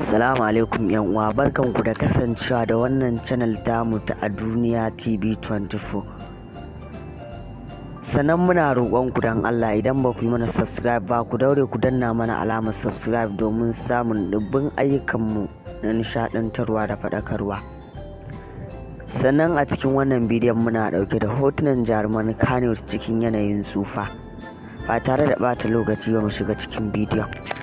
Assalamu alaikum yan uwa, barkanku da kasancewa da wannan channel tamu ta A Duniya TV 24. Sannan muna roƙonku don Allah idan ba ku yi mana subscribe ba ku daure ku danna mana alamar subscribe domin samun dubbin ayyukanmu na nishaɗantarwa da faɗakarwa. Sannan a cikin wannan bidiyon muna ɗauke da hotunan jaruman Kannywood cikin yanayin tsufa. Ba tare da ɓata lokaci ba mu shiga cikin bidiyon.